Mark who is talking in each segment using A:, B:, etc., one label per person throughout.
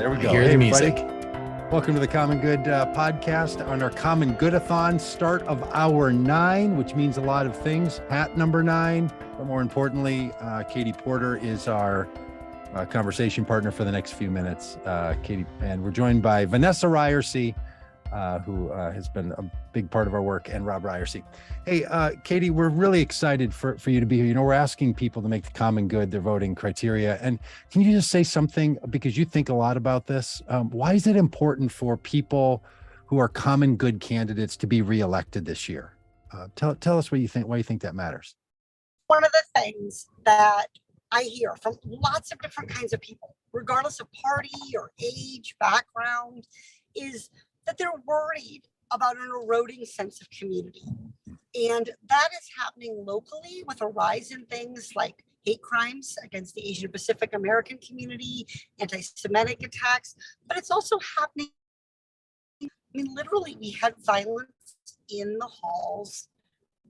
A: There we go.
B: Hear the music.
A: Everybody. Welcome to the Common Good podcast on our Common Good-A-Thon, start of hour 9, which means a lot of things. Hat number 9, but more importantly, Katie Porter is our conversation partner for the next few minutes. Katie, and we're joined by Vanessa Ryerson, who has been a big part of our work, and Rob Ryerson. Hey, Katie, we're really excited for you to be here. You know, we're asking people to make the common good their voting criteria. And can you just say something, because you think a lot about this? Why is it important for people who are common good candidates to be reelected this year? Tell us what you think, why you think that matters.
C: One of the things that I hear from lots of different kinds of people, regardless of party or age, background, is that they're worried about an eroding sense of community. And that is happening locally with a rise in things like hate crimes against the Asian Pacific American community, anti-Semitic attacks, but it's also happening. I mean, literally, we had violence in the halls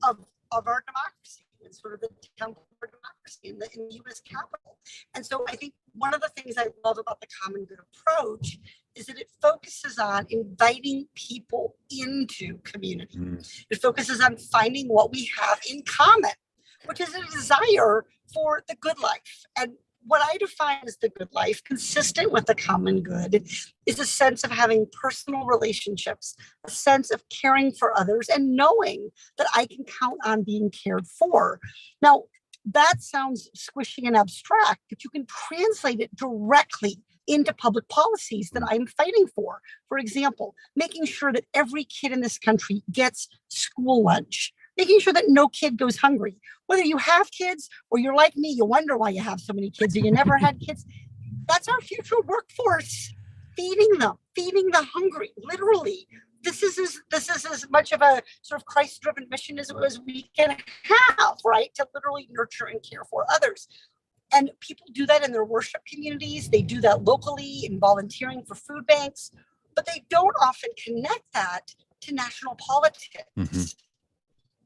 C: of our democracy, in sort of the temple of democracy in the U.S. Capitol. And so I think one of the things I love about the Common Good approach is that it focuses on inviting people into community. It focuses on finding what we have in common, which is a desire for the good life. And what I define as the good life, consistent with the common good, is a sense of having personal relationships, a sense of caring for others, and knowing that I can count on being cared for. Now, that sounds squishy and abstract, but you can translate it directly into public policies that I'm fighting for. For example, making sure that every kid in this country gets school lunch, making sure that no kid goes hungry. Whether you have kids or you're like me, you wonder why you have so many kids or you never had kids. That's our future workforce. Feeding them, feeding the hungry, literally. This is as much of a sort of Christ-driven mission as we can have, right? To literally nurture and care for others. And people do that in their worship communities. They do that locally in volunteering for food banks, but they don't often connect that to national politics. Mm-hmm.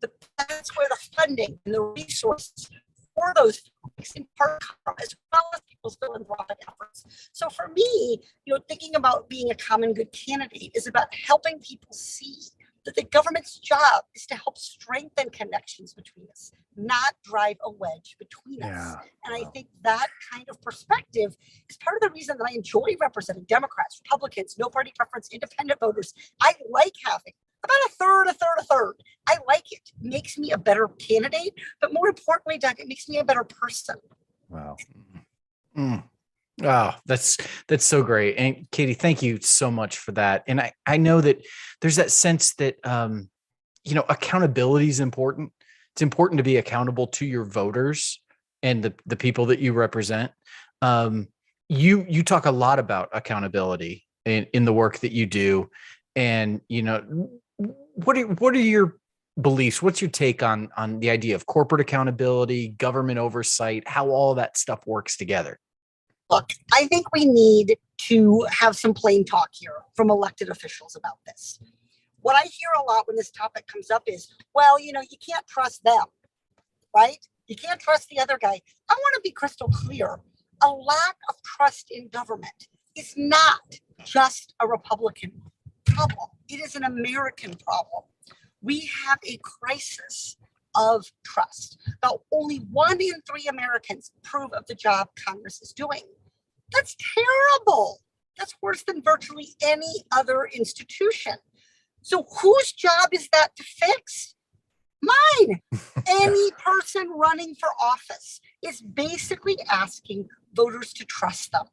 C: But that's where the funding and the resources for those folks in part come, as well as people's philanthropic efforts. So for me, thinking about being a common good candidate is about helping people see that the government's job is to help strengthen connections between us, not drive a wedge between us. And I think that kind of perspective is part of the reason that I enjoy representing Democrats, Republicans, no party preference, independent voters. I like having about a third. I like it. It makes me a better candidate, but more importantly, Doug, it makes me a better person.
A: Wow.
B: Oh, that's so great. And Katie, thank you so much for that. And I know that there's that sense that, accountability is important. It's important to be accountable to your voters and the people that you represent. You talk a lot about accountability in the work that you do. And, what are your beliefs? What's your take on the idea of corporate accountability, government oversight, how all that stuff works together?
C: Look, I think we need to have some plain talk here from elected officials about this. What I hear a lot when this topic comes up is, well, you can't trust them, right? You can't trust the other guy. I want to be crystal clear. A lack of trust in government is not just a Republican problem. It is an American problem. We have a crisis of trust. About only 1 in 3 Americans approve of the job Congress is doing. That's terrible. That's worse than virtually any other institution. So whose job is that to fix? Mine. Any person running for office is basically asking voters to trust them.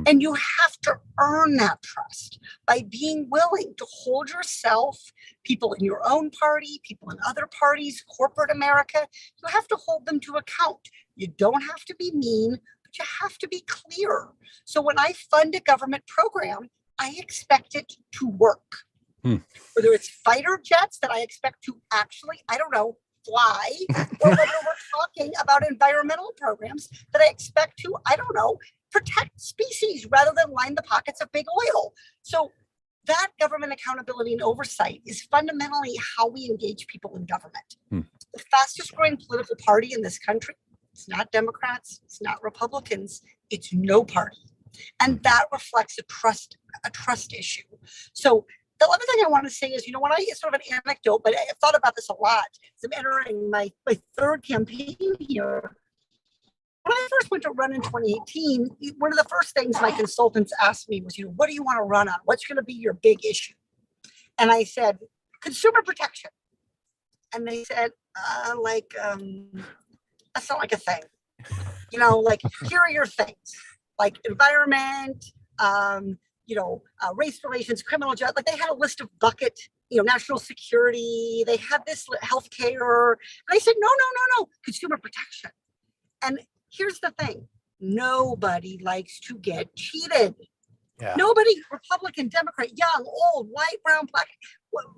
C: And you have to earn that trust by being willing to hold yourself, people in your own party, people in other parties, corporate America, you have to hold them to account. You don't have to be mean, but you have to be clear. So when I fund a government program, I expect it to work. Whether it's fighter jets that I expect to actually, fly, or whether we're talking about environmental programs that I expect to, protect species rather than line the pockets of big oil. So that government accountability and oversight is fundamentally how we engage people in government. The fastest growing political party in this country, it's not Democrats, it's not Republicans, it's no party. And that reflects a trust issue. So the other thing I want to say is, when it's sort of an anecdote, but I've thought about this a lot as I'm entering my third campaign here. When I first went to run in 2018, one of the first things my consultants asked me was, what do you want to run on? What's going to be your big issue? And I said, consumer protection. And they said, that's not like a thing. Here are your things, like environment, race relations, criminal justice. Like they had a list of bucket, national security. They had this healthcare. And I said, no, consumer protection. And here's the thing. Nobody likes to get cheated.
B: Yeah.
C: Nobody, Republican, Democrat, young, old, white, brown, black,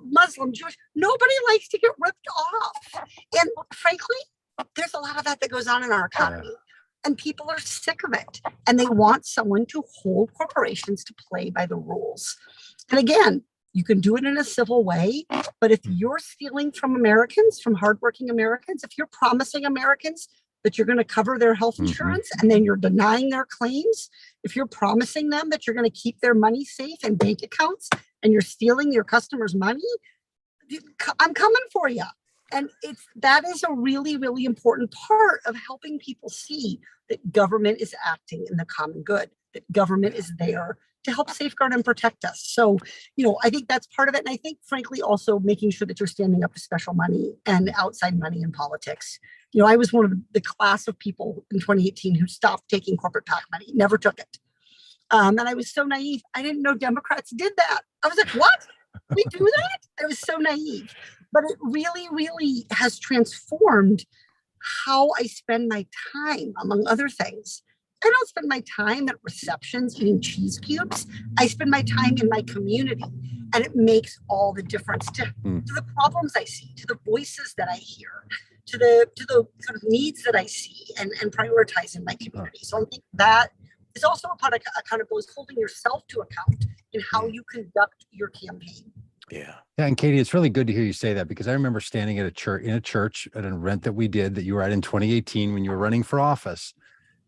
C: Muslim, Jewish, nobody likes to get ripped off. And frankly, there's a lot of that goes on in our economy. Yeah. And people are sick of it. And they want someone to hold corporations to play by the rules. And again, you can do it in a civil way. But if you're stealing from Americans, from hardworking Americans, if you're promising Americans that you're going to cover their health insurance and then you're denying their claims, if you're promising them that you're going to keep their money safe in bank accounts and you're stealing your customers' money, I'm coming for you. And that is a really, really important part of helping people see that government is acting in the common good, that government is there to help safeguard and protect us. So, I think that's part of it. And I think, frankly, also making sure that you're standing up to special money and outside money in politics. I was one of the class of people in 2018 who stopped taking corporate PAC money, never took it. And I was so naive. I didn't know Democrats did that. I was like, what? We do that? I was so naive. But it really, really has transformed how I spend my time, among other things. I don't spend my time at receptions eating cheese cubes. I spend my time in my community, and it makes all the difference to the problems I see, to the voices that I hear, to the sort of needs that I see and prioritize in my community. So I think that is also a part of accountability, is holding yourself to account in how you conduct your campaign.
A: Yeah. And Katie, it's really good to hear you say that, because I remember standing at in a church at an event that we did that you were at in 2018 when you were running for office.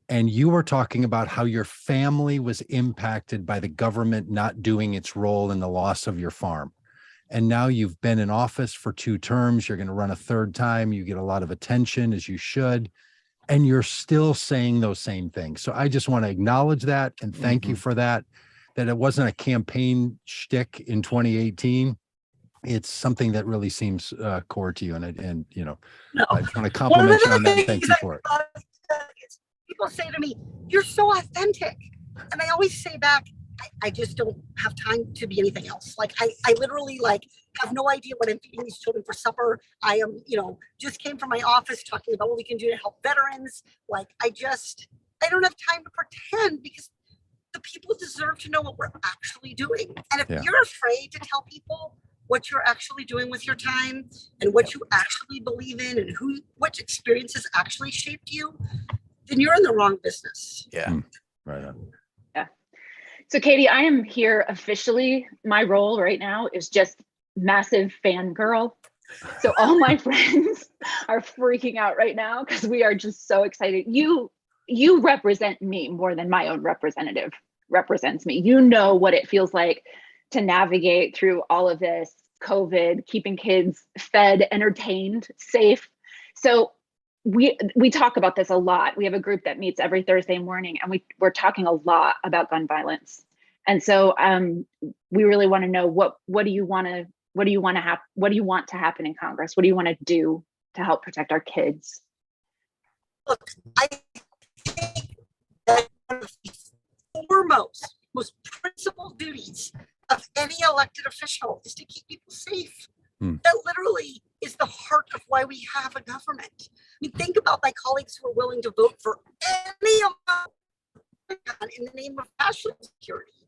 A: And you were talking about how your family was impacted by the government not doing its role in the loss of your farm. And now you've been in office for 2 terms. You're going to run a 3rd time. You get a lot of attention, as you should. And you're still saying those same things. So I just want to acknowledge that and thank you for that it wasn't a campaign shtick in 2018. It's something that really seems core to you. And I just want to compliment you on that and thank you for it.
C: People say to me, you're so authentic. And I always say back, I just don't have time to be anything else. Like I literally have no idea what I'm feeding these children for supper. I am, just came from my office talking about what we can do to help veterans. I don't have time to pretend, because the people deserve to know what we're actually doing. And if you're afraid to tell people what you're actually doing with your time and what you actually believe in and what experiences actually shaped you, then you're in the wrong business.
B: Yeah.
A: Right on.
D: Yeah. So Katie, I am here officially. My role right now is just massive fangirl. So all my friends are freaking out right now because we are just so excited. You represent me more than my own representative represents me. You know what it feels like to navigate through all of this COVID, keeping kids fed, entertained, safe. So we talk about this a lot. We have a group that meets every Thursday morning, and we're talking a lot about gun violence. And so we really want to know what do you want to happen in Congress? What do you want to do to help protect our kids?
C: Look, I think that one of the foremost, most principal duties of any elected official is to keep people safe. That literally is the heart of why we have a government. I mean, think about my colleagues who are willing to vote for any amount in the name of national security,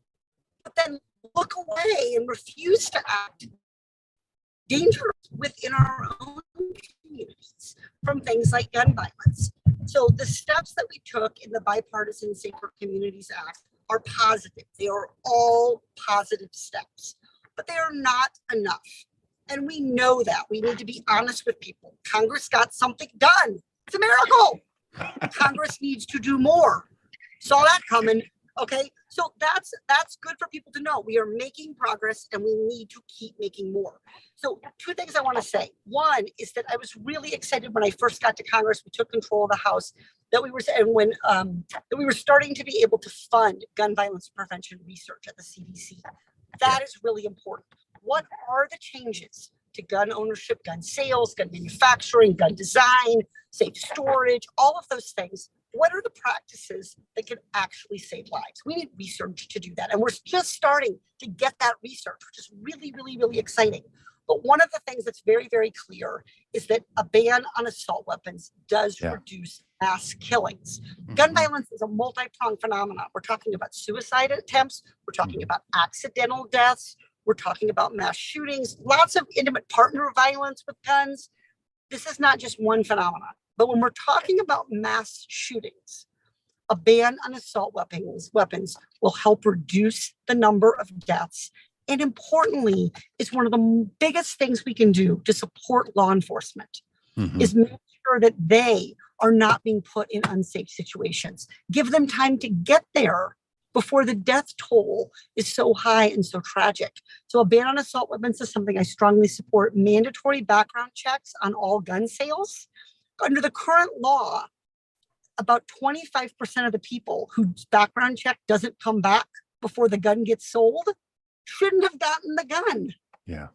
C: but then look away and refuse to act dangerous within our own communities from things like gun violence. So the steps that we took in the Bipartisan Safer Communities Act are positive. They are all positive steps, but they are not enough. And we know that. We need to be honest with people. Congress got something done. It's a miracle. Congress needs to do more. Saw that coming. Okay, so that's good for people to know. We are making progress and we need to keep making more. So two things I want to say. One is that I was really excited when I first got to Congress. We took control of the House, that we were that we were starting to be able to fund gun violence prevention research at the CDC. That is really important. What are the changes to gun ownership, gun sales, gun manufacturing, gun design, safe storage, all of those things? What are the practices that can actually save lives? We need research to do that. And we're just starting to get that research, which is really, really, really exciting. But one of the things that's very, very clear is that a ban on assault weapons does reduce mass killings. Gun violence is a multi-pronged phenomenon. We're talking about suicide attempts. We're talking about accidental deaths. We're talking about mass shootings, lots of intimate partner violence with guns. This is not just one phenomenon. But when we're talking about mass shootings, a ban on assault weapons will help reduce the number of deaths. And importantly, is one of the biggest things we can do to support law enforcement is make sure that they are not being put in unsafe situations. Give them time to get there before the death toll is so high and so tragic. So a ban on assault weapons is something I strongly support. Mandatory background checks on all gun sales. Under the current law, about 25% of the people whose background check doesn't come back before the gun gets sold shouldn't have gotten the gun.
A: Yeah.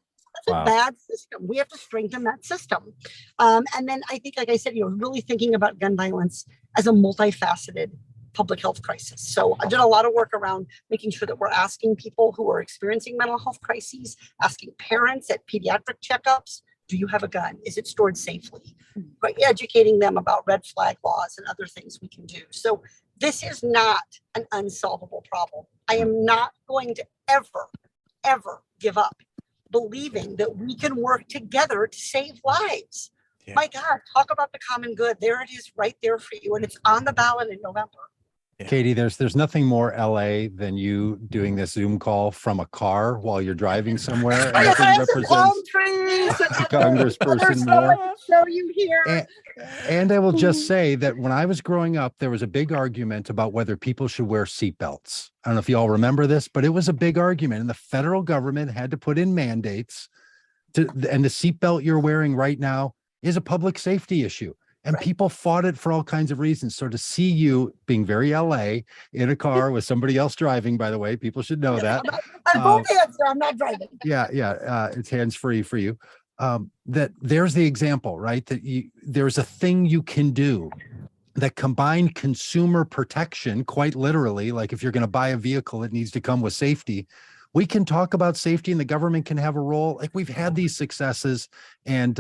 C: That's a bad system. We have to strengthen that system. And then I think, like I said, really thinking about gun violence as a multifaceted public health crisis. So I did a lot of work around making sure that we're asking people who are experiencing mental health crises, asking parents at pediatric checkups, do you have a gun? Is it stored safely? By educating them about red flag laws and other things we can do. So this is not an unsolvable problem. I am not going to ever give up believing that we can work together to save lives. Yeah. My God, talk about the common good. There it is right there for you. And it's on the ballot in November.
A: Yeah. Katie, there's nothing more LA than you doing this Zoom call from a car while you're driving somewhere. And nothing represents the congressperson more.
C: Show you here.
A: And I will just say that when I was growing up, there was a big argument about whether people should wear seatbelts. I don't know if you all remember this, but it was a big argument. And the federal government had to put in mandates and the seatbelt you're wearing right now is a public safety issue. And people fought it for all kinds of reasons. So to see you being very LA in a car with somebody else driving, by the way, people should know that.
C: I'm both hands, so I'm not driving.
A: It's hands-free for you. That there's the example, right? That there's a thing you can do that combined consumer protection, quite literally, like if you're going to buy a vehicle, it needs to come with safety. We can talk about safety and the government can have a role. Like we've had these successes and,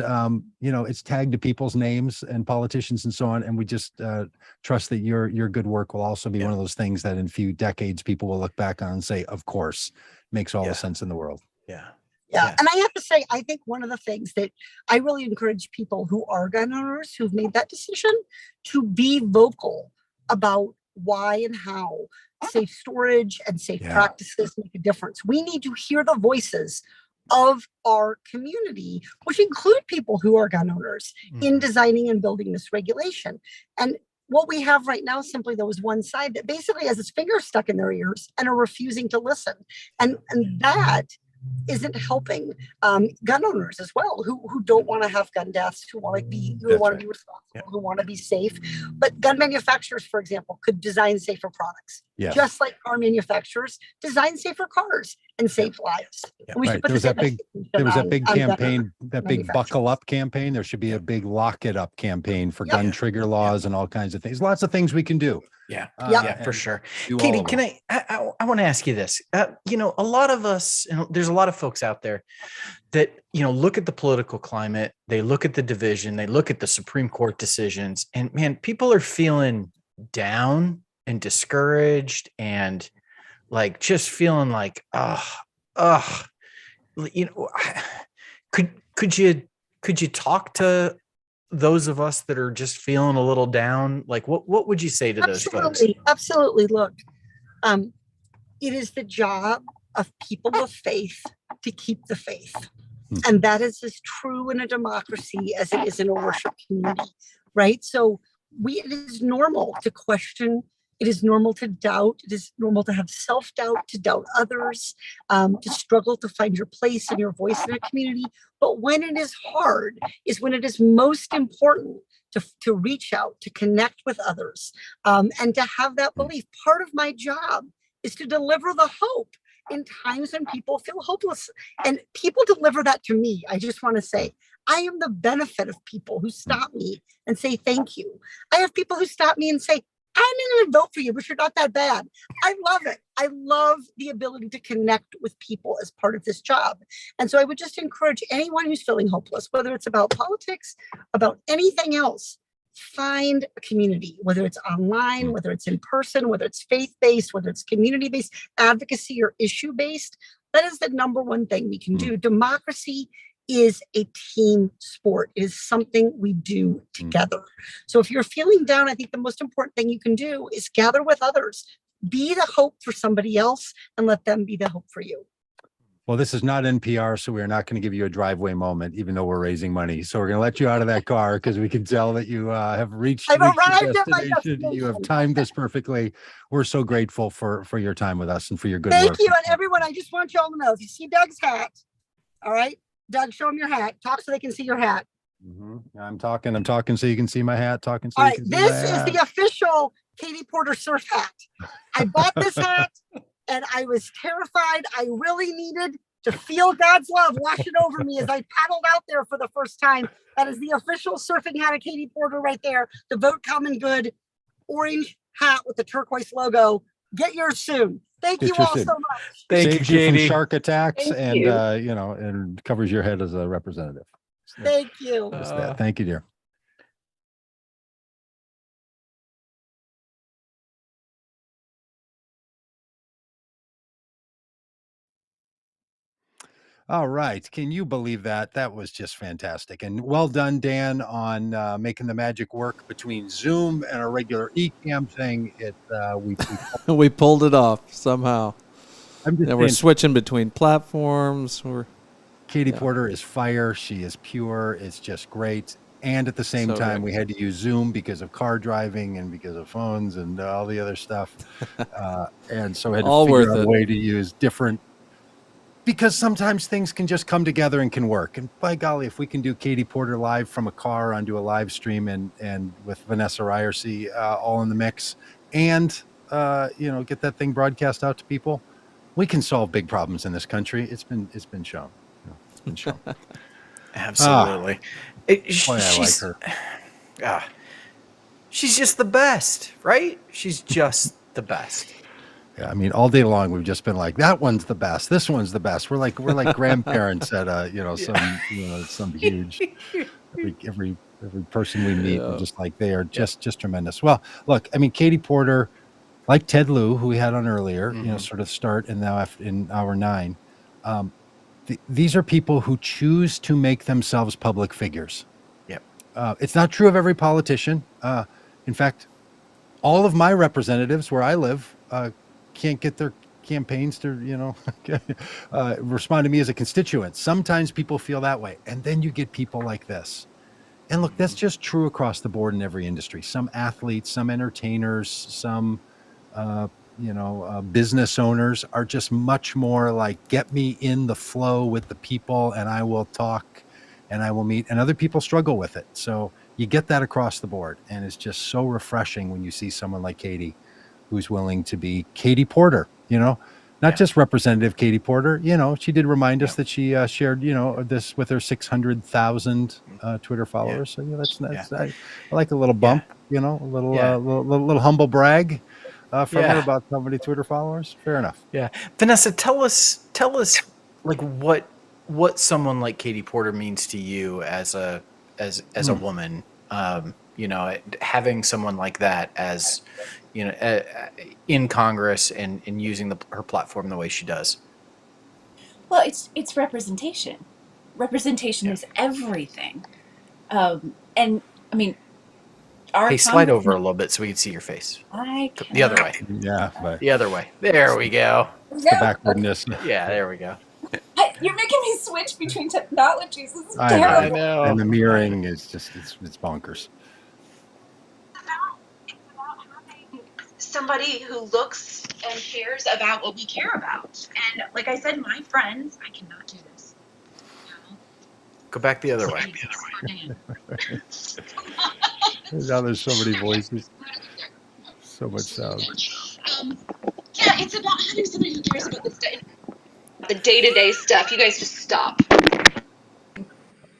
A: it's tagged to people's names and politicians and so on. And we just trust that your good work will also be one of those things that in a few decades, people will look back on and say, of course, makes all the sense in the world.
C: Yeah. And I have to say, I think one of the things that I really encourage people who are gun owners who've made that decision to be vocal about why and how safe storage and safe practices make a difference. We need to hear the voices of our community, which include people who are gun owners in designing and building this regulation. And what we have right now simply though is one side that basically has its fingers stuck in their ears and are refusing to listen. And that isn't helping gun owners as well, who don't want to have gun deaths, who want to be responsible, who want to be safe. But gun manufacturers, for example, could design safer products, just like car manufacturers design safer cars and save lives. And we should put
A: there was that big campaign, that big buckle up campaign. There should be a big lock it up campaign for gun trigger laws and all kinds of things. Lots of things we can do.
B: For sure. Katie, can I want to ask you this? A lot of us, there's a lot of folks out there that, look at the political climate, they look at the division, they look at the Supreme Court decisions, and man, people are feeling down and discouraged and like just feeling like, could you talk to those of us that are just feeling a little down? Like what would you say to those folks?
C: Absolutely. Look, it is the job of people of faith to keep the faith. And that is as true in a democracy as it is in a worship community, right? So it is normal to question It is normal to doubt. It is normal to have self-doubt, to doubt others, to struggle to find your place and your voice in a community. But when it is hard is when it is most important to reach out, to connect with others, and to have that belief. Part of my job is to deliver the hope in times when people feel hopeless. And people deliver that to me. I just want to say, I am the benefit of people who stop me and say, thank you. I have people who stop me and say, I didn't even vote for you, but you're not that bad. I love it. I love the ability to connect with people as part of this job. And so I would just encourage anyone who's feeling hopeless, whether it's about politics, about anything else, find a community, whether it's online, whether it's in person, whether it's faith-based, whether it's community-based, advocacy or issue-based. That is the number one thing we can do. Democracy is a team sport. It is something we do together. So if you're feeling down, I think the most important thing you can do is gather with others, be the hope for somebody else, and let them be the hope for you.
A: Well, this is not NPR, so we're not going to give you a driveway moment, even though we're raising money. So we're going to let you out of that car because we can tell that you have reached
C: I've
A: your
C: arrived at my
A: destination. You have
C: destination.
A: timed this perfectly. We're so grateful for your time with us and for your good
C: Thank
A: work.
C: you. And everyone, I just want y'all to know, if you see Doug's hat, all right, Doug, show them your hat. Talk so they can see your hat.
A: I'm talking so you can see my hat. Talking so
C: All
A: you
C: right,
A: can see
C: this
A: my
C: is
A: hat.
C: the official Katie Porter surf hat. I bought this hat and I was terrified. I really needed to feel God's love washing over me as I paddled out there for the first time. That is the official surfing hat of Katie Porter right there. The Vote Common Good orange hat with the turquoise logo. Get yours soon. Thank you all so much.
A: Saves you from
B: Katie.
A: shark attacks
D: Thank
A: and
D: you.
A: and covers your head as a representative.
C: Thank you.
A: Just that. Thank you, dear. All right. Can you believe that? That was just fantastic. And well done, Dan, on making the magic work between Zoom and a regular eCam thing.
E: We pulled it off somehow.
A: I'm just
E: We're
A: saying,
E: switching between platforms.
A: Katie Porter is fire. She is pure. It's just great. And at the same
E: So
A: time,
E: great.
A: we had to use Zoom because of car driving and because of phones and all the other stuff. And so I had to
E: All
A: figure
E: worth
A: out a
E: it.
A: way to use different, because sometimes things can just come together and can work. And by golly, if we can do Katie Porter live from a car onto a live stream and with Vanessa Ryerson all in the mix and, get that thing broadcast out to people, we can solve big problems in this country. It's been shown. It's been shown.
B: Absolutely.
A: Boy, I like her.
B: She's just the best, right? She's just the best.
A: Yeah, I mean, all day long we've just been like, that one's the best. This one's the best. We're like grandparents at some huge. Every person we meet, we're just like, they are just tremendous. Well, look, I mean, Katie Porter, like Ted Lieu, who we had on earlier, sort of start and now in hour 9. These are people who choose to make themselves public figures.
B: Yep.
A: It's not true of every politician. In fact, all of my representatives where I live can't get their campaigns to, respond to me as a constituent. Sometimes people feel that way. And then you get people like this. And look, that's just true across the board in every industry. Some athletes, some entertainers, some, business owners are just much more like, get me in the flow with the people and I will talk and I will meet. And other people struggle with it. So you get that across the board. And it's just so refreshing when you see someone like Katie, who's willing to be Katie Porter, not just Representative Katie Porter. She did remind us that she shared, this with her 600,000 Twitter followers. So that's I like a little bump, a little humble brag from her about so many Twitter followers. Fair enough.
B: Yeah, Vanessa, tell us like what someone like Katie Porter means to you as a woman. Having someone like that as in Congress and using her platform the way she does.
F: Well, it's representation. Representation is everything. And I mean,
B: Hey, slide over a little bit so we can see your face. The other way.
A: Yeah, but
B: The other way. There we go.
A: the backwardness.
B: Yeah, there we go.
F: You're making me switch between technologies. This is
A: I know.
F: terrible.
B: know.
A: And the mirroring is just it's bonkers.
G: It's about having somebody who looks and cares about what we care about. And like I said, my friends, I cannot do this. You know?
B: Go back the other way.
A: Now there's so many voices, so much sound.
G: Yeah, it's about having somebody who cares about the day-to-day stuff. You guys just stop.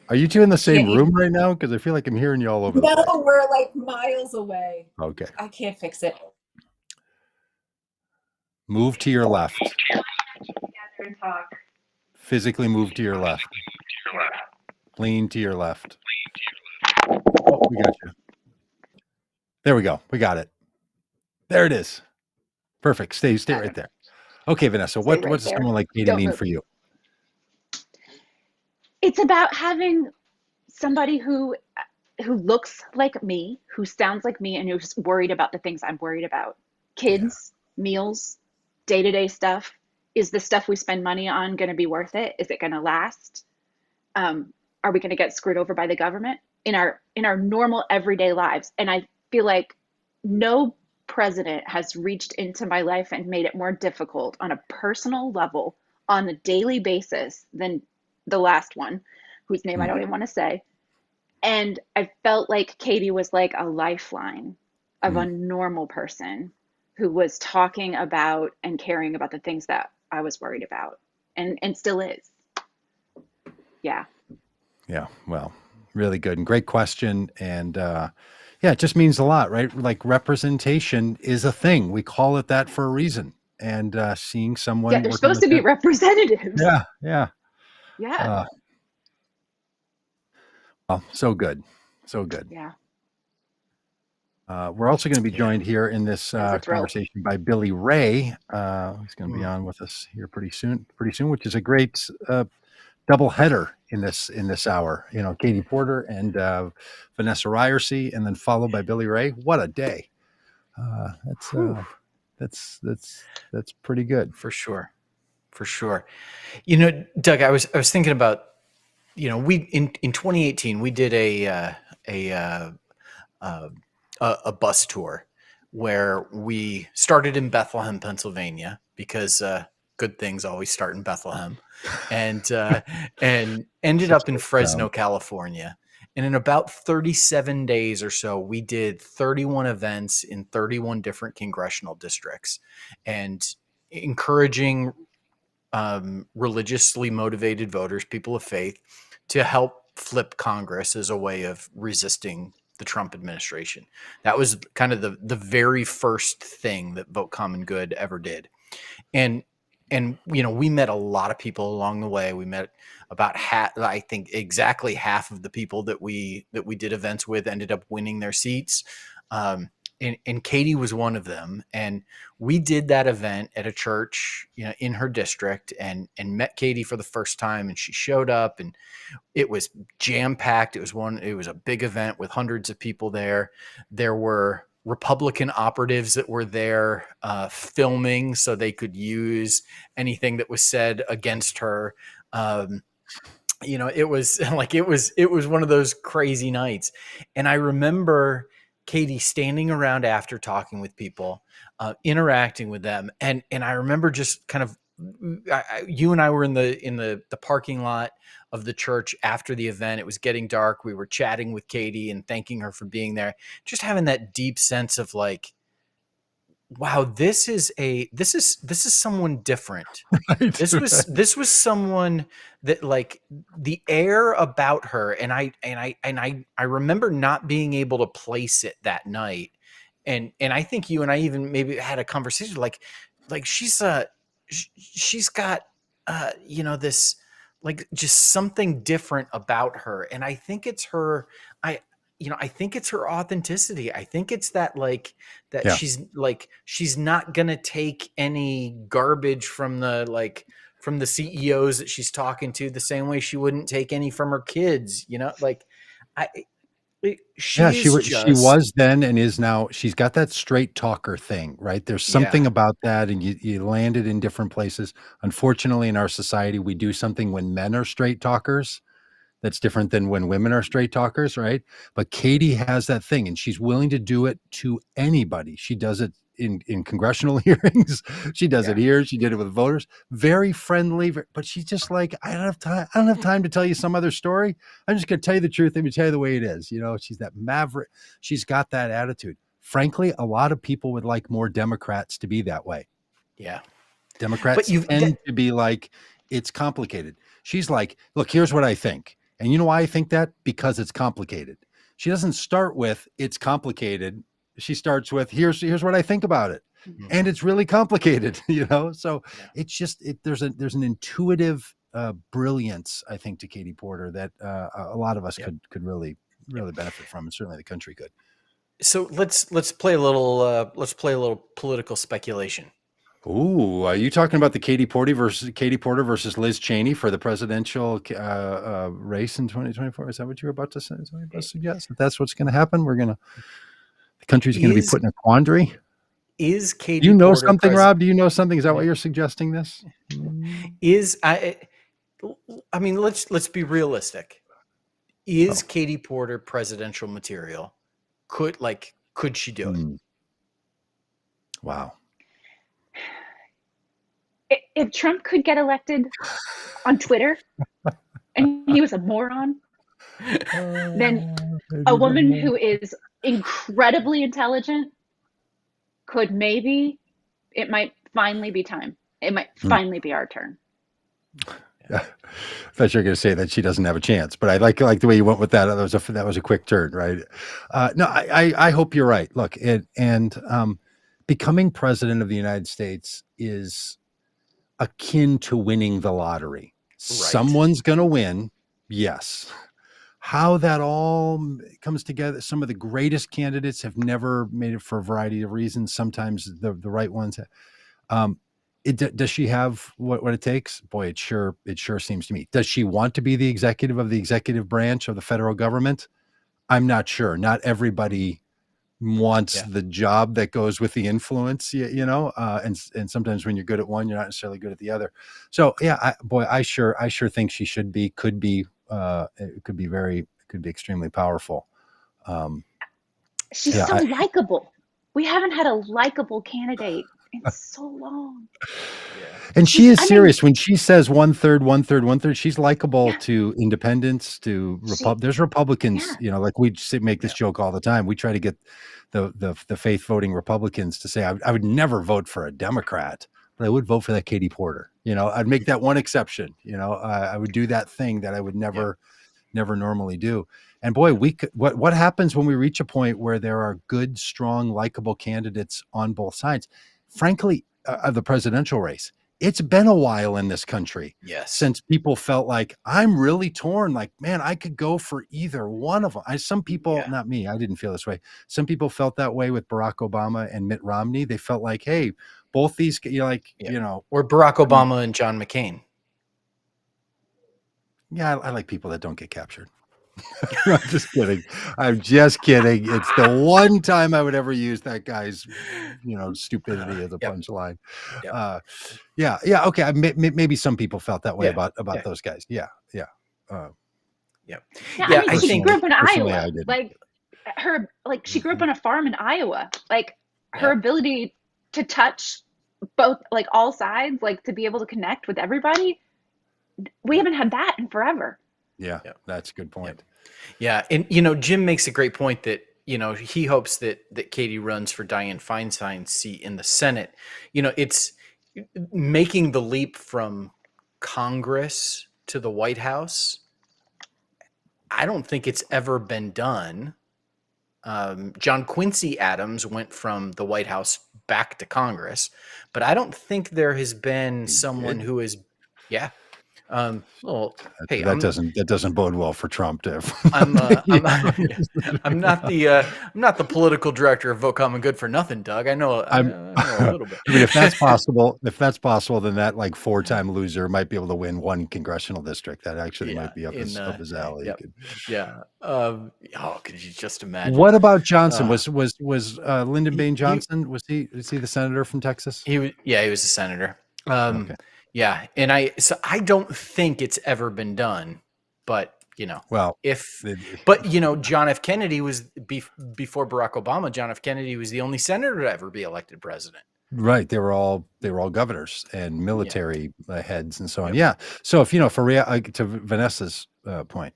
A: Are you two in the same
F: Yeah,
A: room right now? Because I feel like I'm hearing you all over the place.
F: No, we're like miles away.
A: Okay.
F: I can't fix it.
A: Move to your left.
D: Together and talk.
A: Physically move to your left. Lean to your left. Oh, we got you. There we go. We got it. There it is. Perfect. Stay right there. Okay, Vanessa.
D: Stay
A: What
D: right
A: does
D: there.
A: someone like Katie
D: Don't
A: mean
D: move.
A: for you?
D: It's about having somebody who looks like me, who sounds like me, and who's worried about the things I'm worried about. Kids, meals, day-to-day stuff. Is the stuff we spend money on going to be worth it? Is it going to last? Are we going to get screwed over by the government in our normal everyday lives? And I feel like no president has reached into my life and made it more difficult on a personal level on a daily basis than the last one, whose name I don't even want to say. And I felt like Katie was like a lifeline of a normal person who was talking about and caring about the things that I was worried about and still is. Yeah.
A: Yeah. Well, really good and great question. And yeah, it just means a lot, right? Like representation is a thing. We call it that for a reason. And seeing someone.
D: Yeah, they're
A: working
D: supposed to
A: with
D: be representatives.
A: Yeah. Yeah.
D: Yeah.
A: Well, so good. So good.
D: Yeah.
A: We're also going to be joined here in this
D: It was a thrill.
A: conversation by Billy Ray. He's going to be on with us here pretty soon, which is a great double header in this hour. You know, Katie Porter and Vanessa Ryerson, and then followed by Billy Ray. What a day! That's pretty good.
B: For sure. You know, Doug, I was thinking about, you know, we in 2018 we did a bus tour where we started in Bethlehem, Pennsylvania, because good things always start in Bethlehem, and ended up in Fresno, California. And in about 37 days or so, we did 31 events in 31 different congressional districts, and encouraging religiously motivated voters, people of faith, to help flip Congress as a way of resisting the Trump administration. That was kind of the very first thing that Vote Common Good ever did. And you know, we met a lot of people along the way. We met about I think exactly half of the people that we did events with ended up winning their seats. And Katie was one of them. And we did that event at a church, you know, in her district, and met Katie for the first time. And she showed up, and it was jam packed. It was a big event with hundreds of people there. There were Republican operatives that were there filming so they could use anything that was said against her. You know, it was like, it was one of those crazy nights. And I remember Katie standing around after, talking with people, interacting with them. And I remember just kind of, you and I were in the parking lot of the church after the event. It was getting dark. We were chatting with Katie and thanking her for being there, just having that deep sense of like, wow, this is someone different.
A: Right.
B: This was someone that, like, the air about her, and I remember not being able to place it that night. And I think you and I even maybe had a conversation like she's got you know, this, like, just something different about her. And I think it's her, I think it's her authenticity. I think it's that, like, that
A: Yeah.
B: she's not gonna take any garbage from the CEOs that she's talking to, the same way she wouldn't take any from her kids, you know, like she
A: was then and is now. She's got that straight talker thing, right? There's something about that, and you landed in different places. Unfortunately, in our society, we do something when men are straight talkers that's different than when women are straight talkers, right? But Katie has that thing, and she's willing to do it to anybody. She does it in congressional hearings. She does it here. She did it with voters. Very friendly, but she's just like, I don't have time. I don't have time to tell you some other story. I'm just going to tell you the truth. Let me tell you the way it is. She's that maverick. She's got that attitude. Frankly, a lot of people would like more Democrats to be that way.
B: Yeah.
A: Democrats tend to be like, it's complicated. She's like, look, here's what I think. And you know why I think that? Because it's complicated. She doesn't start with, it's complicated. She starts with, here's what I think about it. Mm-hmm. And it's really complicated, So it's just, there's an intuitive brilliance, I think, to Katie Porter that a lot of us could really benefit from, and certainly the country could.
B: So let's play a little political speculation.
A: Ooh, are you talking about the Katie Porter versus Liz Cheney for the presidential race in 2024? Is that what you were about to say? Is that what you were about to suggest? If that's what's going to happen, the country's going to be put in a quandary.
B: Is Katie?
A: Do you know something, Rob? Do you know something? Is that why you're suggesting this?
B: I mean, let's be realistic. Is Katie Porter presidential material? Could she do it?
A: Wow.
D: If Trump could get elected on Twitter and he was a moron, then a woman who is incredibly intelligent it might finally be time. It might finally be our turn.
A: I thought you were going to say that she doesn't have a chance, but I like the way you went with that. That was a quick turn, right? No, I hope you're right. Look, becoming president of the United States is akin to winning the lottery. Right. Someone's going to win. Yes. How that all comes together. Some of the greatest candidates have never made it for a variety of reasons. Sometimes the right ones. Does she have what it takes? Boy, it sure seems to me. Does she want to be the executive of the executive branch of the federal government? I'm not sure. Not everybody wants the job that goes with the influence, and sometimes when you're good at one, you're not necessarily good at the other. So I sure think she could be extremely powerful.
D: She's so likable. We haven't had a likable candidate in so long.
A: And she is serious when she says 1/3. She's likable to independents, to there's Republicans, like we make this joke all the time. We try to get the faith voting Republicans to say, I would never vote for a Democrat, but I would vote for that Katie Porter. I'd make that one exception. I would do that thing that I would never normally do. And boy, what happens when we reach a point where there are good, strong, likable candidates on both sides? Frankly, of the presidential race, it's been a while in this country since people felt like, I'm really torn. Like, man, I could go for either one of them. Some people, not me, I didn't feel this way. Some people felt that way with Barack Obama and Mitt Romney. They felt like, hey, both these, or
B: Barack Obama and John McCain.
A: Yeah, I like people that don't get captured. I'm just kidding. It's the one time I would ever use that guy's, stupidity as a punchline. Okay. Maybe some people felt that way about those guys.
D: I mean, she grew up in Iowa. She grew up on a farm in Iowa. Her ability to touch both, all sides, to be able to connect with everybody. We haven't had that in forever.
A: Yeah, that's a good point.
B: Yeah. And, Jim makes a great point that, he hopes that Katie runs for Dianne Feinstein's seat in the Senate. It's making the leap from Congress to the White House. I don't think it's ever been done. John Quincy Adams went from the White House back to Congress, but I don't think there has been someone who is, that
A: doesn't bode well for Trump.
B: I'm not the political director of Vote Common Good for nothing, Doug. I know a little bit.
A: I mean, if that's possible, then that 4-time loser might be able to win one congressional district. That actually might be up his alley.
B: Could you just imagine?
A: What about Johnson? Was Lyndon Baines Johnson? Was he the senator from Texas?
B: He was a senator. Okay. Yeah, and I don't think it's ever been done, but
A: Well,
B: But John F. Kennedy was before Barack Obama. John F. Kennedy was the only senator to ever be elected president.
A: right. They were all governors and military heads and so on. Yeah. So if to Vanessa's point,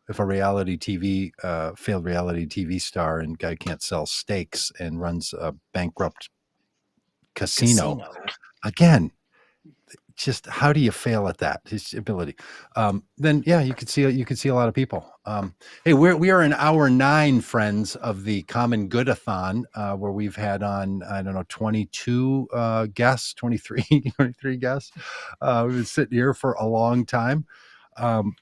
A: if a reality TV failed reality TV star and guy can't sell steaks and runs a bankrupt casino. Again, just how do you fail at that? His ability. Then you could see a lot of people. Hey, we are in hour 9, friends, of the Common Good-A-Thon, where we've had on, I don't know, 22 guests, 23 guests. We've been sitting here for a long time. And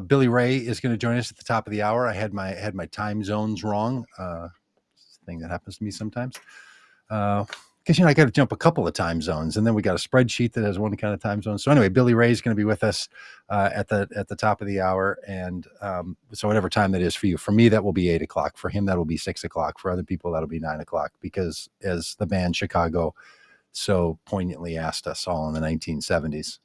A: Billy Ray is going to join us at the top of the hour. I had my time zones wrong. Thing that happens to me sometimes. Because I got to jump a couple of time zones, and then we got a spreadsheet that has one kind of time zone. So anyway, Billy Ray is going to be with us at the top of the hour, and so whatever time that is for you. For me, that will be 8 o'clock. For him, that will be 6 o'clock. For other people, that'll be 9 o'clock. Because as the band Chicago so poignantly asked us all in the 1970s,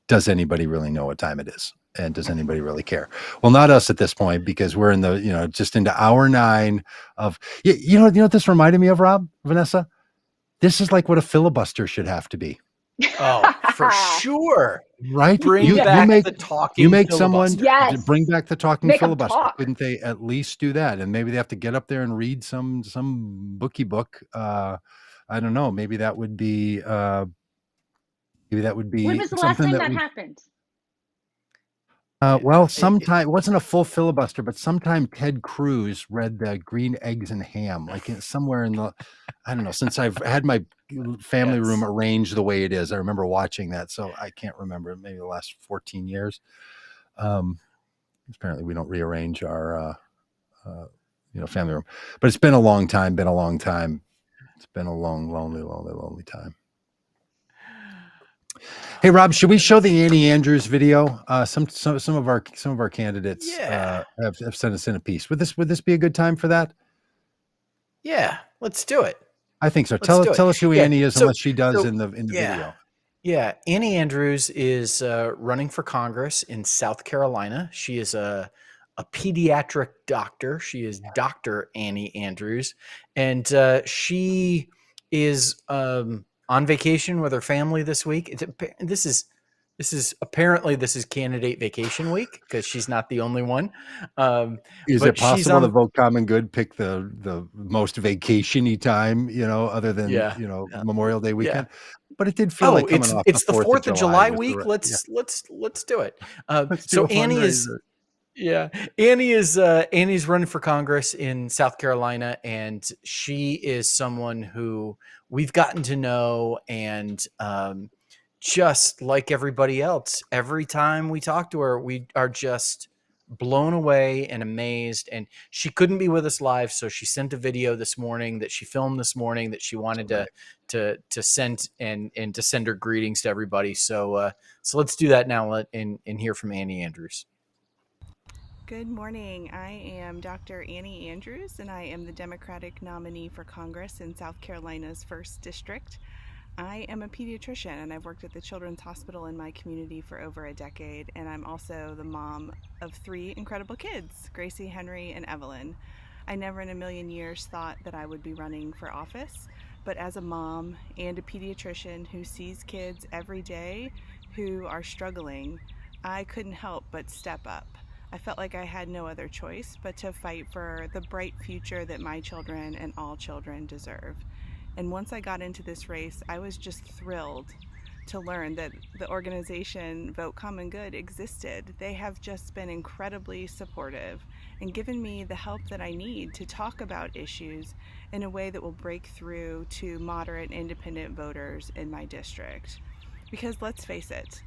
A: does anybody really know what time it is? And does anybody really care? Well, not us at this point, because we're in the, just into hour 9 of, you know what this reminded me of, Rob, Vanessa? This is like what a filibuster should have to be.
B: Oh, for sure.
A: Right?
B: Bring back the talking
A: You make
B: filibuster.
A: someone bring back the talking
D: Make 'em
A: filibuster.
D: talk.
A: Couldn't they at least do that? And maybe they have to get up there and read some bookie book. I don't know. Maybe that would be
D: When was the last time that happened?
A: Well, sometime it wasn't a full filibuster, but sometime Ted Cruz read the Green Eggs and Ham, like somewhere in the, I don't know, since I've had my family room arranged the way it is. I remember watching that, so I can't remember, maybe the last 14 years. Apparently we don't rearrange our, family room, but it's been a long time, It's been a long, lonely time. Hey, Rob, should we show the Annie Andrews video? Some of our candidates have sent us in a piece. Would this be a good time for that?
B: Yeah, let's do it.
A: I think so. Tell us who Annie is and what she does in the video.
B: Yeah, Annie Andrews is running for Congress in South Carolina. She is a pediatric doctor. She is Dr. Annie Andrews, and she is on vacation with her family this week. This is candidate vacation week, because she's not the only one.
A: Is it possible to Vote Common Good pick the most vacation-y time, other than Memorial Day weekend? Yeah. But it did feel like coming off
B: it's the
A: 4th
B: of July week. Let's do it. So Annie is. Yeah, Annie's running for Congress in South Carolina, and she is someone who we've gotten to know, and just like everybody else, every time we talk to her, we are just blown away and amazed. And she couldn't be with us live, so she sent a video this morning that she filmed this morning that she wanted to send and to send her greetings to everybody. So let's do that now and hear from Annie Andrews.
H: Good morning. I am Dr. Annie Andrews, and I am the Democratic nominee for Congress in South Carolina's 1st District. I am a pediatrician, and I've worked at the Children's Hospital in my community for over a decade, and I'm also the mom of 3 incredible kids, Gracie, Henry, and Evelyn. I never in a million years thought that I would be running for office, but as a mom and a pediatrician who sees kids every day who are struggling, I couldn't help but step up. I felt like I had no other choice but to fight for the bright future that my children and all children deserve. And once I got into this race, I was just thrilled to learn that the organization Vote Common Good existed. They have just been incredibly supportive and given me the help that I need to talk about issues in a way that will break through to moderate independent voters in my district. Because let's face it,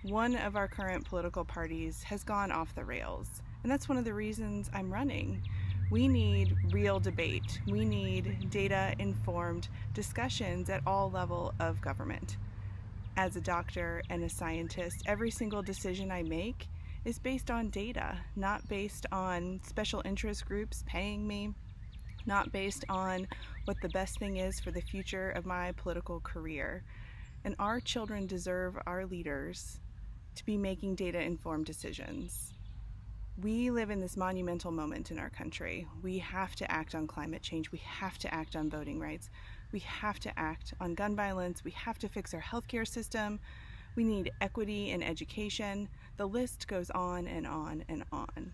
H: one of our current political parties has gone off the rails, and that's one of the reasons I'm running. We need real debate. We need data-informed discussions at all levels of government. As a doctor and a scientist, every single decision I make is based on data, not based on special interest groups paying me, not based on what the best thing is for the future of my political career. And our children deserve our leaders to be making data-informed decisions. We live in this monumental moment in our country. We have to act on climate change. We have to act on voting rights. We have to act on gun violence. We have to fix our healthcare system. We need equity in education. The list goes on and on and on.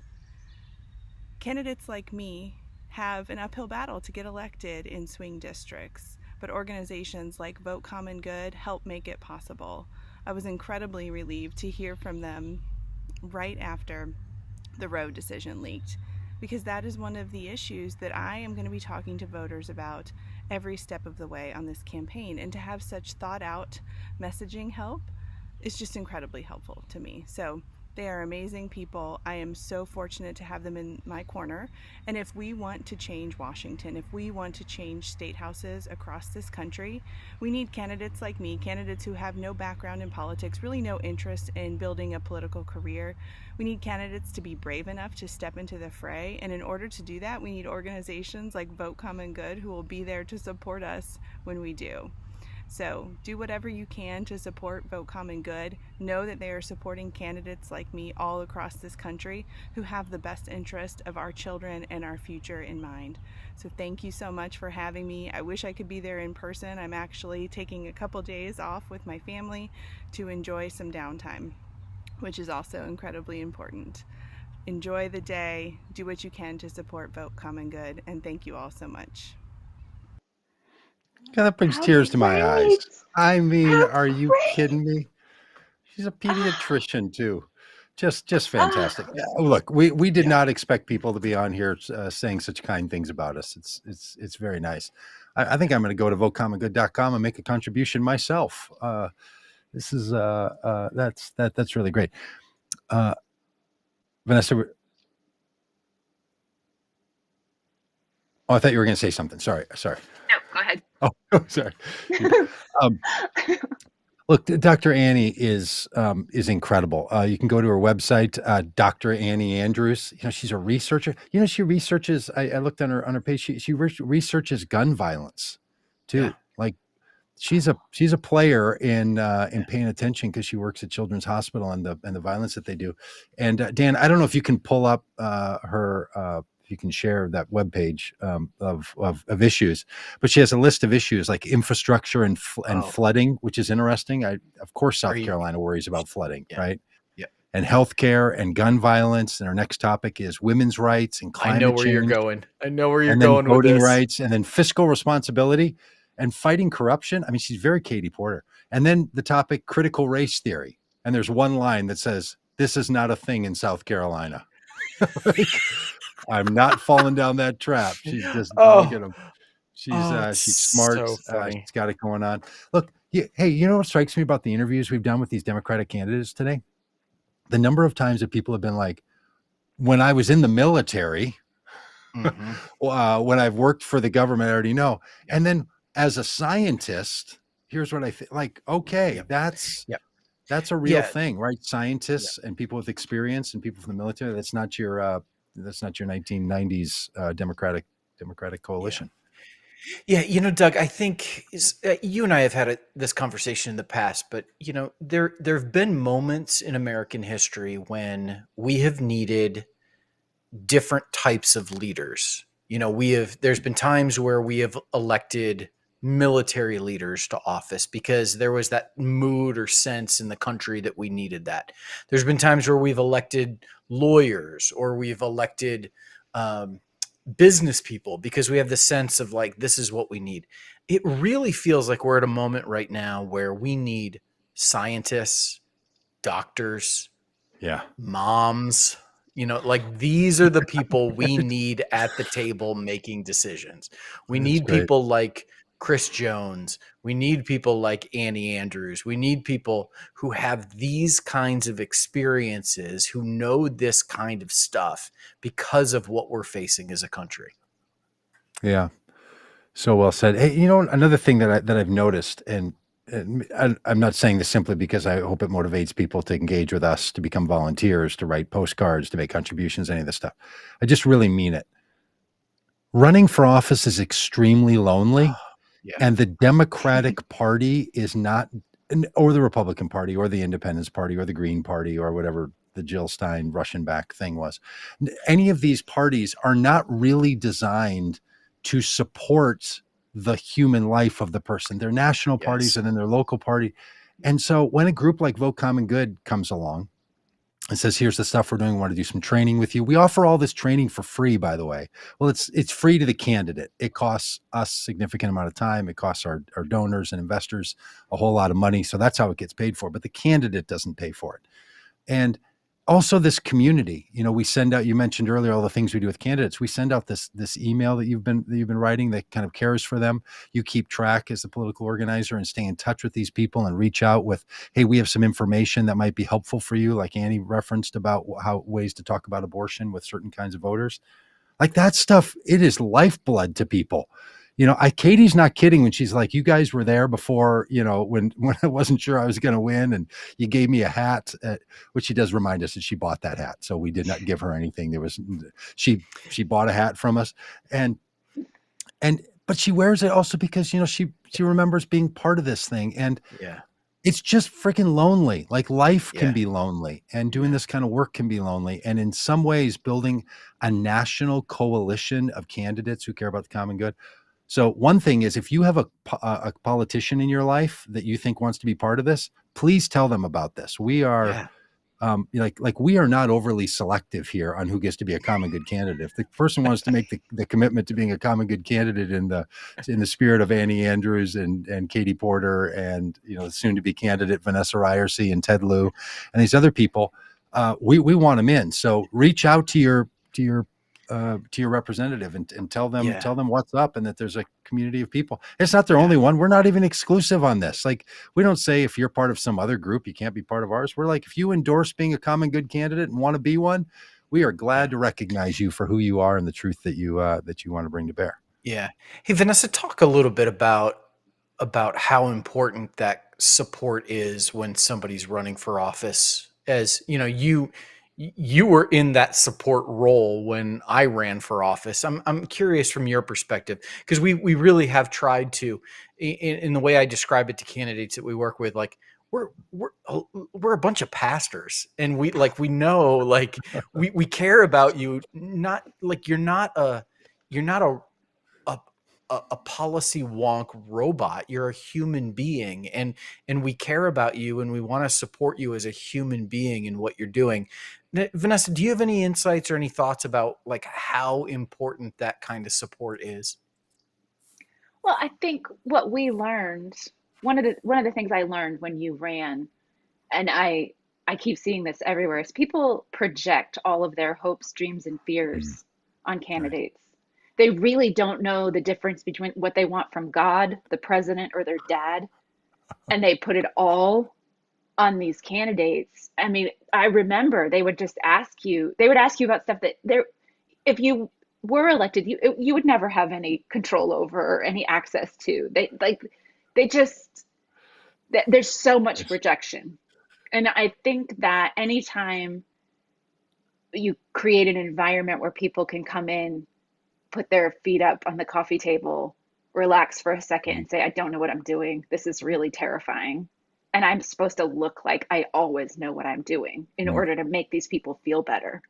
H: Candidates like me have an uphill battle to get elected in swing districts, but organizations like Vote Common Good help make it possible. I was incredibly relieved to hear from them right after the Roe decision leaked, because that is one of the issues that I am going to be talking to voters about every step of the way on this campaign. And to have such thought out messaging help is just incredibly helpful to me. So they are amazing people. I am so fortunate to have them in my corner. And if we want to change Washington, if we want to change state houses across this country, we need candidates like me, candidates who have no background in politics, really no interest in building a political career. We need candidates to be brave enough to step into the fray. And in order to do that, we need organizations like Vote Common Good who will be there to support us when we do. So do whatever you can to support Vote Common Good. Know that they are supporting candidates like me all across this country who have the best interest of our children and our future in mind. So thank you so much for having me. I wish I could be there in person. I'm actually taking a couple days off with my family to enjoy some downtime, which is also incredibly important. Enjoy the day. Do what you can to support Vote Common Good. And thank you all so much.
A: Yeah, that brings
D: How
A: tears to my eyes.
D: great!
A: I mean,
D: How
A: are you
D: great!
A: kidding me? She's a pediatrician too. Just fantastic.
D: Ah,
A: Yeah, look, we did
B: Yeah.
A: not expect people to be on here saying such kind things about us. It's very nice. I think I'm going to go to votecommonggood.com and make a contribution myself. This is that's really great. Vanessa, I thought you were going to say something. Sorry.
G: No, go ahead.
A: Oh, sorry. Look, Dr. Annie is incredible. You can go to her website, Dr. Annie Andrews. You know, she's a researcher. You know, she researches. I looked on her page. She researches gun violence, too.
B: Yeah.
A: Like she's a player in paying attention because she works at Children's Hospital and the violence that they do. And Dan, I don't know if you can pull up her. If you can share that webpage of issues, but she has a list of issues like infrastructure and flooding, which is interesting. Of course, South Carolina worries about flooding, right?
B: Yeah.
A: And healthcare and gun violence. And our next topic is women's rights and climate change.
B: I know where you're going. I know where you're
A: and
B: going
A: then
B: with
A: voting
B: this.
A: rights, and then fiscal responsibility and fighting corruption. I mean, she's very Katie Porter. And then the topic, critical race theory. And there's one line that says, "This is not a thing in South Carolina." Like, I'm not falling down that trap. She's just look at him. She's smart.
B: So funny.
A: She's got it going on. Look, hey, you know what strikes me about the interviews we've done with these Democratic candidates today? The number of times that people have been like, when I was in the military, when I've worked for the government, I already know. And then as a scientist, here's what I think. Like, okay, that's a real thing, right? Scientists and people with experience and people from the military. That's not your 1990s Democratic coalition.
B: Yeah, you know, Doug, I think you and I have had this conversation in the past, but you know, there have been moments in American history when we have needed different types of leaders. You know, there's been times where we have elected military leaders to office because there was that mood or sense in the country that we needed that. There's been times where we've elected lawyers or we've elected business people because we have the sense of like, this is what we need. It really feels like we're at a moment right now where we need scientists, doctors, moms, you know, like these are the people we need at the table making decisions. We need people like Chris Jones. We need people like Annie Andrews. We need people who have these kinds of experiences, who know this kind of stuff because of what we're facing as a country.
A: Yeah. So well said. Hey, you know, another thing that I've noticed, and I'm not saying this simply because I hope it motivates people to engage with us, to become volunteers, to write postcards, to make contributions, any of this stuff. I just really mean it. Running for office is extremely lonely. And the Democratic Party is not, or the Republican Party or the Independence Party or the Green Party or whatever the Jill Stein Russian back thing was. Any of these parties are not really designed to support the human life of the person. They're national parties and then they're local party. And so when a group like Vote Common Good comes along and says, here's the stuff we're doing, we want to do some training with you. We offer all this training for free, by the way. Well, it's free to the candidate. It costs us a significant amount of time. It costs our donors and investors a whole lot of money. So that's how it gets paid for. But the candidate doesn't pay for it. And also this community, we send out, you mentioned earlier, all the things we do with candidates. We send out this email that you've been writing that kind of cares for them. You keep track as a political organizer and stay in touch with these people and reach out with, hey, we have some information that might be helpful for you. Like Annie referenced about how ways to talk about abortion with certain kinds of voters. Like that stuff, it is lifeblood to people. Katie's not kidding when she's like, you guys were there before, when I wasn't sure I was going to win, and you gave me a hat, which she does remind us that she bought that hat. So we did not give her anything. She bought a hat from us, but she wears it also because, she remembers being part of this thing. And it's just freaking lonely. Like life can be lonely, and doing this kind of work can be lonely. And in some ways, building a national coalition of candidates who care about the common good. So one thing is, if you have a politician in your life that you think wants to be part of this, please tell them about this. We are we are not overly selective here on who gets to be a common good candidate. If the person wants to make the commitment to being a common good candidate in the spirit of Annie Andrews and Katie Porter and soon to be candidate Vanessa Ryerson and Ted Lieu and these other people, we want them in. So reach out to your representative and tell them what's up and that there's a community of people. It's not their only one. We're not even exclusive on this. Like, we don't say if you're part of some other group, you can't be part of ours. We're like, if you endorse being a common good candidate and want to be one, we are glad to recognize you for who you are and the truth that you want to bring to bear.
B: Yeah. Hey, Vanessa, talk a little bit about how important that support is when somebody's running for office. As you were in that support role when I ran for office. I'm curious from your perspective, because we really have tried to, in the way I describe it to candidates that we work with, like we're a bunch of pastors, and we know, like we care about you. Not like you're not a policy wonk robot. You're a human being, and we care about you, and we want to support you as a human being in what you're doing. Vanessa, do you have any insights or any thoughts about like how important that kind of support is?
D: Well, I think what we learned, one of the things I learned when you ran, and I keep seeing this everywhere, is people project all of their hopes, dreams, and fears on candidates. They really don't know the difference between what they want from God, the president, or their dad, and they put it all on these candidates. I mean, I remember they would ask you about stuff that if you were elected, you would never have any control over or any access to. There's so much projection. And I think that anytime you create an environment where people can come in, put their feet up on the coffee table, relax for a second and say, I don't know what I'm doing. This is really terrifying. And I'm supposed to look like I always know what I'm doing in order to make these people feel better.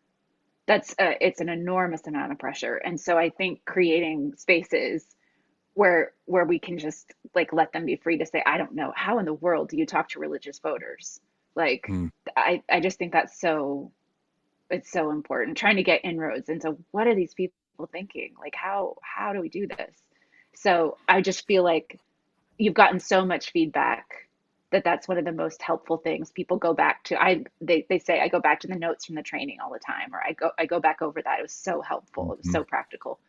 D: It's an enormous amount of pressure. And so I think creating spaces where we can just like let them be free to say, I don't know, how in the world do you talk to religious voters? Like, I just think it's so important, trying to get inroads into what are these people thinking? Like, how do we do this? So I just feel like you've gotten so much feedback that's one of the most helpful things people go back to. They say I go back to the notes from the training all the time, or I go back over that. It was so helpful. It was so practical.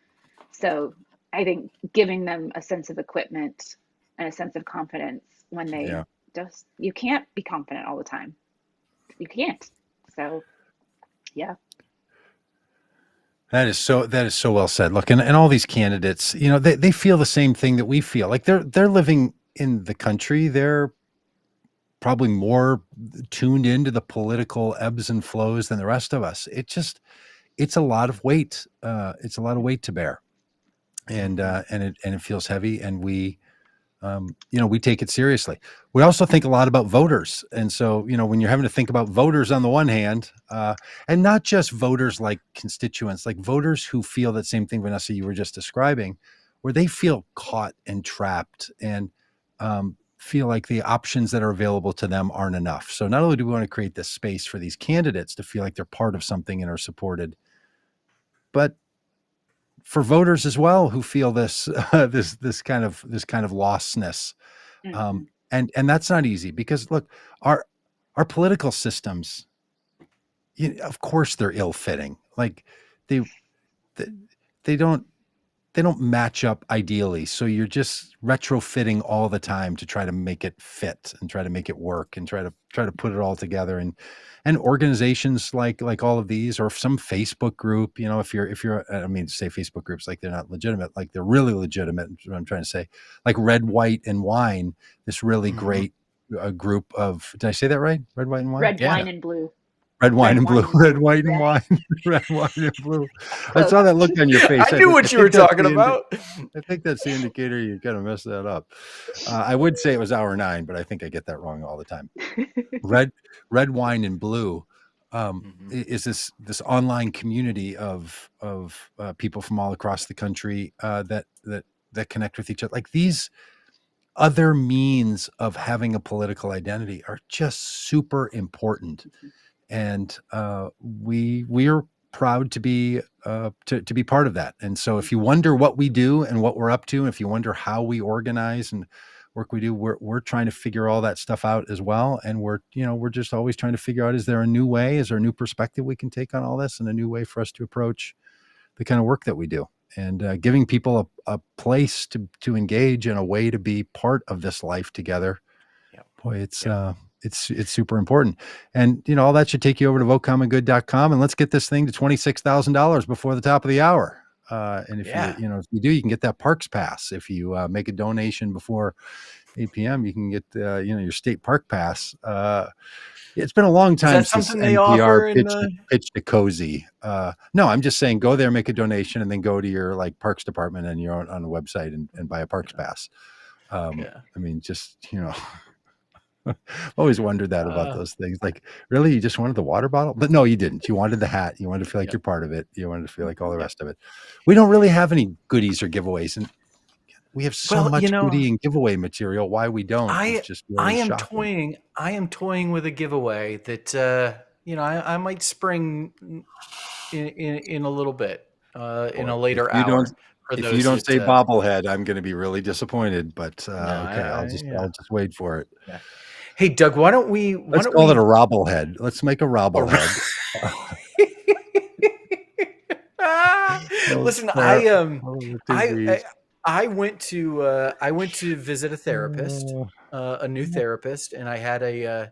D: So I think giving them a sense of equipment and a sense of confidence when they you can't be confident all the time. You can't. So yeah.
A: That is so well said. Look, and all these candidates, they feel the same thing that we feel. Like they're living in the country. They're probably more tuned into the political ebbs and flows than the rest of us. It's a lot of weight. It's a lot of weight to bear, and it feels heavy. And we we take it seriously. We also think a lot about voters. And so, when you're having to think about voters on the one hand, and not just voters like constituents, like voters who feel that same thing, Vanessa, you were just describing, where they feel caught and trapped and feel like the options that are available to them aren't enough. So not only do we want to create this space for these candidates to feel like they're part of something and are supported, but for voters as well who feel this this kind of lostness,
D: Mhm.
A: and that's not easy because look, our political systems, of course they're ill-fitting. Like they they, they don't match up ideally. So you're just retrofitting all the time to try to make it fit and try to make it work and try to put it all together. And organizations like all of these, or some Facebook group, if you're, I don't mean to say Facebook groups like they're not legitimate, like they're really legitimate, is what I'm trying to say, like Red, White, and Wine, this really great group of, did I say that right? Red, White, and Wine?
D: Red
B: Yeah.
D: wine and blue.
A: Red, wine, and blue. Red, white, and
D: Red.
A: wine. Red, wine, and blue. I
D: Close.
A: saw that look on your face.
B: I knew what you were talking about.
A: I think that's the indicator you kind of messed that up. I would say it was hour 9, but I think I get that wrong all the time. Red, wine, and blue is this online community of people from all across the country that connect with each other. Like these other means of having a political identity are just super important. And we are proud to be to be part of that. And so if you wonder what we do and what we're up to, and if you wonder how we organize and work we do, we're trying to figure all that stuff out as well. And we're just always trying to figure out, is there a new way, is there a new perspective we can take on all this, and a new way for us to approach the kind of work that we do, and giving people a place to engage and a way to be part of this life together. Boy, it's super important. And, all that should take you over to votecommongood.com, and let's get this thing to $26,000 before the top of the hour. And if if you do, you can get that Parks Pass. If you make a donation before 8 p.m., you can get, your state park pass. It's been a long time since NPR pitched a cozy. No, I'm just saying, go there, make a donation, and then go to your parks department and you're on the website and buy a Parks Pass. I mean, just, always wondered that about those things. Like, really, you just wanted the water bottle? But no, you didn't. You wanted the hat. You wanted to feel like you're part of it. You wanted to feel like all the rest of it. We don't really have any goodies or giveaways, and we have so much goodie and giveaway material. Why we don't? It's just really shocking.
B: I am toying with a giveaway that I might spring in a little bit in a later hour.
A: If you don't say bobblehead, I'm going to be really disappointed. But I'll just wait for it.
B: Yeah. Hey, Doug, why don't we
A: call it a robblehead? Let's make a robblehead.
B: Listen, I went to visit a therapist, a new therapist, and I had I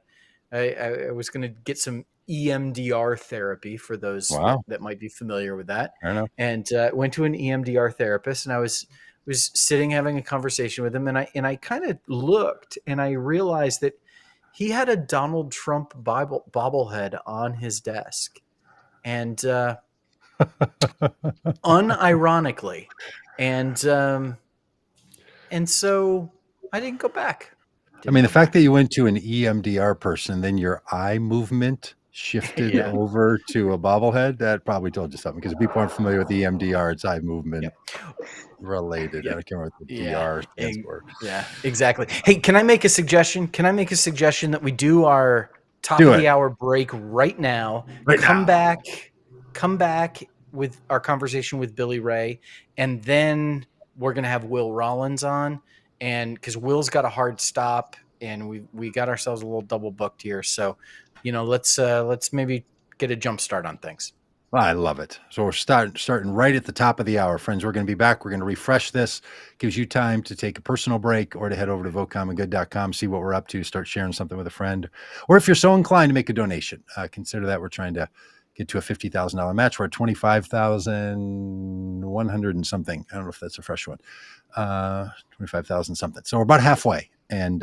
B: was going to get some EMDR therapy for those that might be familiar with that.
A: I know.
B: And went to an EMDR therapist, and I was sitting having a conversation with him, and I kind of looked, and I realized that he had a Donald Trump bobblehead on his desk, and unironically, and so I didn't go back.
A: The fact that you went to an EMDR person, then your eye movement shifted over to a bobblehead, that probably told you something, because if people aren't familiar with EMDR, it's eye movement related. I don't care what the DR stands for.
B: Yeah, exactly. Hey, can I make a suggestion? That we do our top of the hour break right now? Come back with our conversation with Billy Ray, and then we're going to have Will Rollins on, and because Will's got a hard stop, and we got ourselves a little double booked here. So, let's maybe get a jump start on things.
A: Well, I love it. So we're starting right at the top of the hour, friends. We're going to be back. We're going to refresh this. Gives you time to take a personal break, or to head over to votecommongood.com, see what we're up to, start sharing something with a friend, or if you're so inclined to make a donation, consider that. We're trying to get to a $50,000 match. We're at 25,100 and something. I don't know if that's a fresh one. 25,000 something. So we're about halfway, and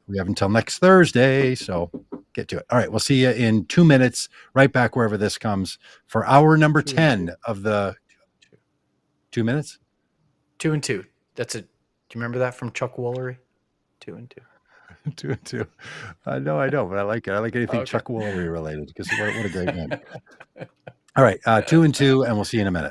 A: we have until next Thursday. So get to it. All right. We'll see you in 2 minutes, right back wherever this comes, for hour number 10 of the 2 minutes.
B: 2 and 2. That's it. Do you remember that from Chuck Woolery? 2 and 2.
A: 2 and 2. No, I don't, but I like it. I like anything
B: Okay.
A: Chuck Woolery related because what a great man. All right, 2 and 2, and we'll see you in a minute.